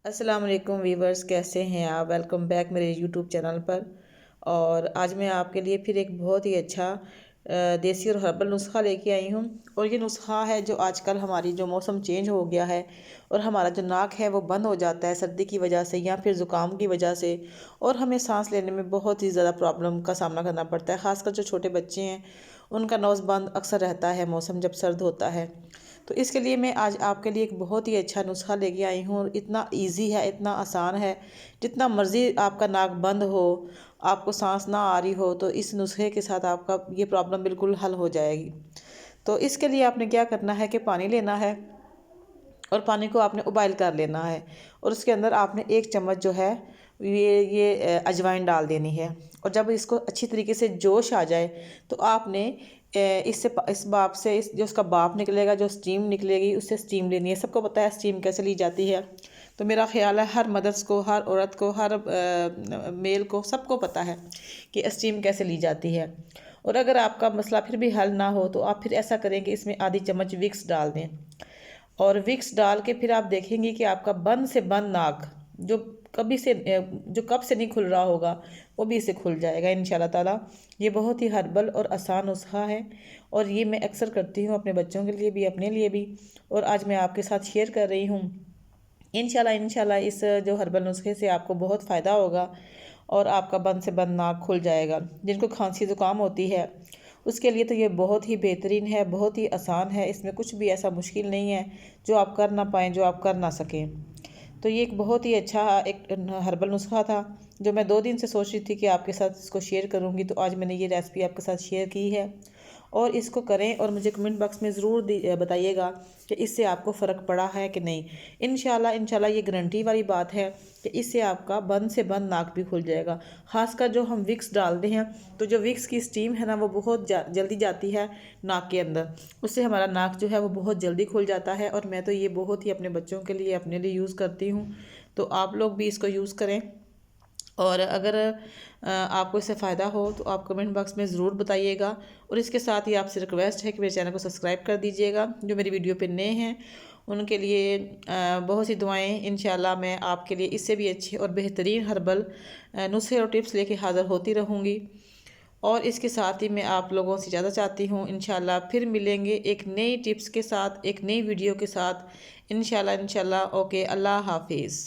अस्सलाम वालेकुम वीवर्स, कैसे हैं आप। वेलकम बैक मेरे यूट्यूब चैनल पर। और आज मैं आपके लिए फिर एक बहुत ही अच्छा देसी और हर्बल नुस्खा लेके आई हूँ। और ये नुस्खा है जो आजकल हमारी जो मौसम चेंज हो गया है और हमारा जो नाक है वो बंद हो जाता है सर्दी की वजह से या फिर ज़ुकाम की वजह से, और हमें सांस लेने में बहुत ही ज़्यादा प्रॉब्लम का सामना करना पड़ता है। ख़ासकर जो छोटे बच्चे हैं उनका नोज़ बंद अक्सर रहता है मौसम जब सर्द होता है। तो इसके लिए मैं आज आपके लिए एक बहुत ही अच्छा नुस्खा लेके आई हूँ। और इतना इजी है, इतना आसान है। जितना मर्ज़ी आपका नाक बंद हो, आपको सांस ना आ रही हो, तो इस नुस्खे के साथ आपका ये प्रॉब्लम बिल्कुल हल हो जाएगी। तो इसके लिए आपने क्या करना है कि पानी लेना है और पानी को आपने उबाइल कर लेना है। और उसके अंदर आपने 1 चम्मच जो है ये अजवाइन डाल देनी है। और जब इसको अच्छी तरीके से जोश आ जाए तो आपने इस भाप से जो उसका भाप निकलेगा, जो स्टीम निकलेगी, उससे स्टीम लेनी है। सबको पता है स्टीम कैसे ली जाती है। तो मेरा ख्याल है हर मदर्स को, हर औरत को, हर मेल को, सबको पता है कि स्टीम कैसे ली जाती है। और अगर आपका मसला फिर भी हल ना हो तो आप फिर ऐसा करें कि इसमें आधी चम्मच विक्स डाल दें। और विक्स डाल के फिर आप देखेंगे कि आपका बंद से बंद नाक जो कब से नहीं खुल रहा होगा वो भी इसे खुल जाएगा इंशाल्लाह ताला। ये बहुत ही हर्बल और आसान नुस्खा है। और ये मैं अक्सर करती हूँ अपने बच्चों के लिए भी, अपने लिए भी। और आज मैं आपके साथ शेयर कर रही हूँ। इंशाल्लाह इस जो हर्बल नुस्खे से आपको बहुत फ़ायदा होगा और आपका बंद से बंद नाक खुल जाएगा। जिनको खांसी ज़ुकाम होती है उसके लिए तो ये बहुत ही बेहतरीन है, बहुत ही आसान है। इसमें कुछ भी ऐसा मुश्किल नहीं है जो आप कर ना पाएँ, जो आप कर ना सकें। तो ये एक बहुत ही अच्छा एक हर्बल नुस्खा था जो मैं 2 दिन से सोच रही थी कि आपके साथ इसको शेयर करूँगी। तो आज मैंने ये रेसिपी आपके साथ शेयर की है। और इसको करें और मुझे कमेंट बॉक्स में ज़रूर बताइएगा कि इससे आपको फ़र्क पड़ा है कि नहीं। इंशाल्लाह ये गारंटी वाली बात है कि इससे आपका बंद से बंद नाक भी खुल जाएगा। ख़ासकर जो हम विक्स डालते हैं तो जो विक्स की स्टीम है ना वो बहुत जल्दी जाती है नाक के अंदर। उससे हमारा नाक जो है वो बहुत जल्दी खुल जाता है। और मैं तो ये बहुत ही अपने बच्चों के लिए, अपने लिए यूज़ करती हूँ। तो आप लोग भी इसको यूज़ करें। और अगर आपको इससे फ़ायदा हो तो आप कमेंट बॉक्स में ज़रूर बताइएगा। और इसके साथ ही आपसे रिक्वेस्ट है कि मेरे चैनल को सब्सक्राइब कर दीजिएगा। जो मेरी वीडियो पे नए हैं उनके लिए बहुत सी दुआएं। इंशाल्लाह मैं आपके लिए इससे भी अच्छे और बेहतरीन हर्बल नुस्खे और टिप्स लेके हाज़िर होती रहूँगी। और इसके साथ ही मैं आप लोगों से ज़्यादा चाहती हूँ इंशाल्लाह फिर मिलेंगे एक नई टिप्स के साथ, एक नई वीडियो के साथ। इंशाल्लाह ओके, अल्लाह हाफिज़।